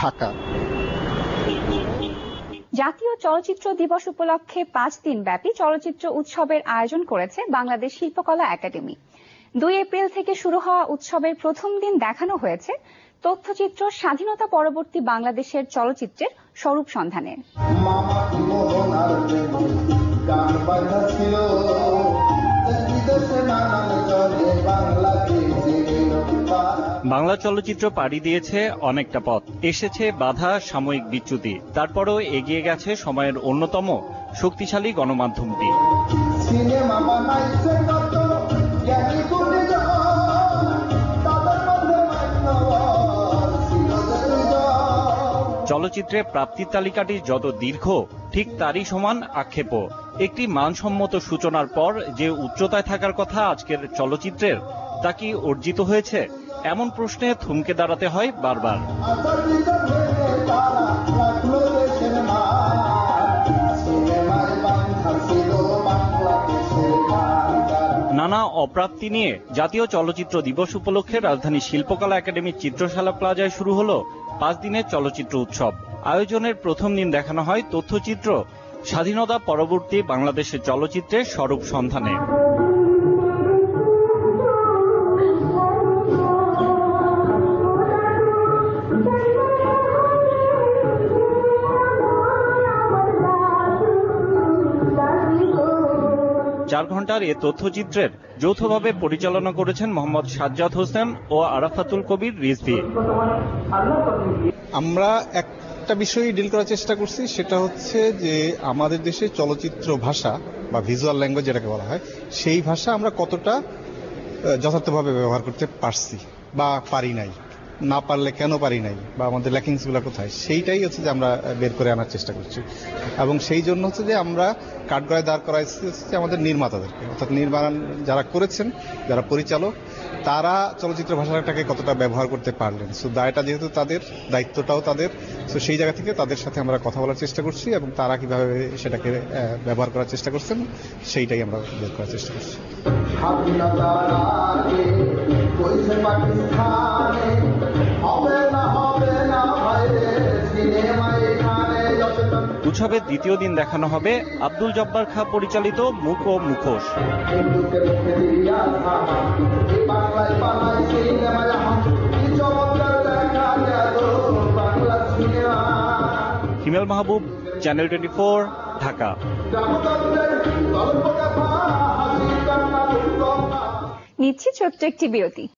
ঢাকা। জাতীয় চলচ্চিত্র দিবস উপলক্ষে 5 দিন ব্যাপী চলচ্চিত্র উৎসবের আয়োজন করেছে বাংলাদেশ শিল্পকলা একাডেমি। 2 এপ্রিল থেকে শুরু হওয়া উৎসবের প্রথম দিন দেখানো হয়েছে তথ্যচিত্র স্বাধীনতা পরবর্তী বাংলাদেশের চলচ্চিত্রের স্বরূপ সন্ধানে। বাংলা চলচ্চিত্র পাড়ি দিয়েছে অনেকটা পথ, এসেছে বাধা, সাময়িক বিচ্যুতি, তারপরও এগিয়ে গেছে সময়ের অন্যতম শক্তিশালী গণমাধ্যমটি। চলচ্চিত্রে প্রাপ্তির তালিকাটি যত দীর্ঘ, ঠিক তারই সমান আক্ষেপও। একটি মানসম্মত সূচনার পর যে উচ্চতায় থাকার কথা আজকের চলচ্চিত্রের, তা কি অর্জিত হয়েছে? এমন প্রশ্নে থমকে দাঁড়াতে হয় বারবার। নানা অপ্রাপ্তি নিয়ে জাতীয় চলচ্চিত্র দিবস উপলক্ষে রাজধানী শিল্পকলা একাডেমির চিত্রশালা প্লাজায় শুরু হলো 5 দিনের চলচ্চিত্র উৎসব। আয়োজনের প্রথম দিন দেখানো হয় তথ্যচিত্র স্বাধীনতা পরবর্তী বাংলাদেশের চলচ্চিত্রের স্বরূপ সন্ধানে। চার ঘণ্টার এ তথ্যচিত্রের যৌথভাবে পরিচালনা করেছেন মোহাম্মদ সাজ্জাদ হোসেন ও আরাফাতুল কবির রিজভী। আমরা একটা বিষয় ডিল করার চেষ্টা করছি, সেটা হচ্ছে যে আমাদের দেশে চলচ্চিত্র ভাষা বা ভিজুয়াল ল্যাঙ্গুয়েজ যেটাকে বলা হয়, সেই ভাষা আমরা কতটা যথার্থভাবে ব্যবহার করতে পারছি বা পারি নাই, না পারলে কেন পারি নাই, বা আমাদের ল্যাকিংসগুলো কোথায়, সেইটাই হচ্ছে যে আমরা বের করে আনার চেষ্টা করছি। এবং সেই জন্য হচ্ছে যে আমরা কাঠগড়ায় দাঁড় করাইছি হচ্ছে আমাদের নির্মাতাদেরকে, অর্থাৎ নির্মাণ যারা করেছেন, যারা পরিচালক, তারা চলচ্চিত্র ভাষাটাকে কতটা ব্যবহার করতে পারলেন। সো দায়টা যেহেতু তাদের, দায়িত্বটাও তাদের, সো সেই জায়গা থেকে তাদের সাথে আমরা কথা বলার চেষ্টা করছি এবং তারা কিভাবে সেটাকে ব্যবহার করার চেষ্টা করছেন, সেইটাই আমরা বের করার চেষ্টা করছি। উৎসবের দ্বিতীয় দিন দেখানো হবে আব্দুল জব্বার খাঁ পরিচালিত মুখ ও মুখোশ। হিমেল মাহবুব, চ্যানেল 24, ঢাকা। নিচ্ছি ছোট্ট একটি বিরতি।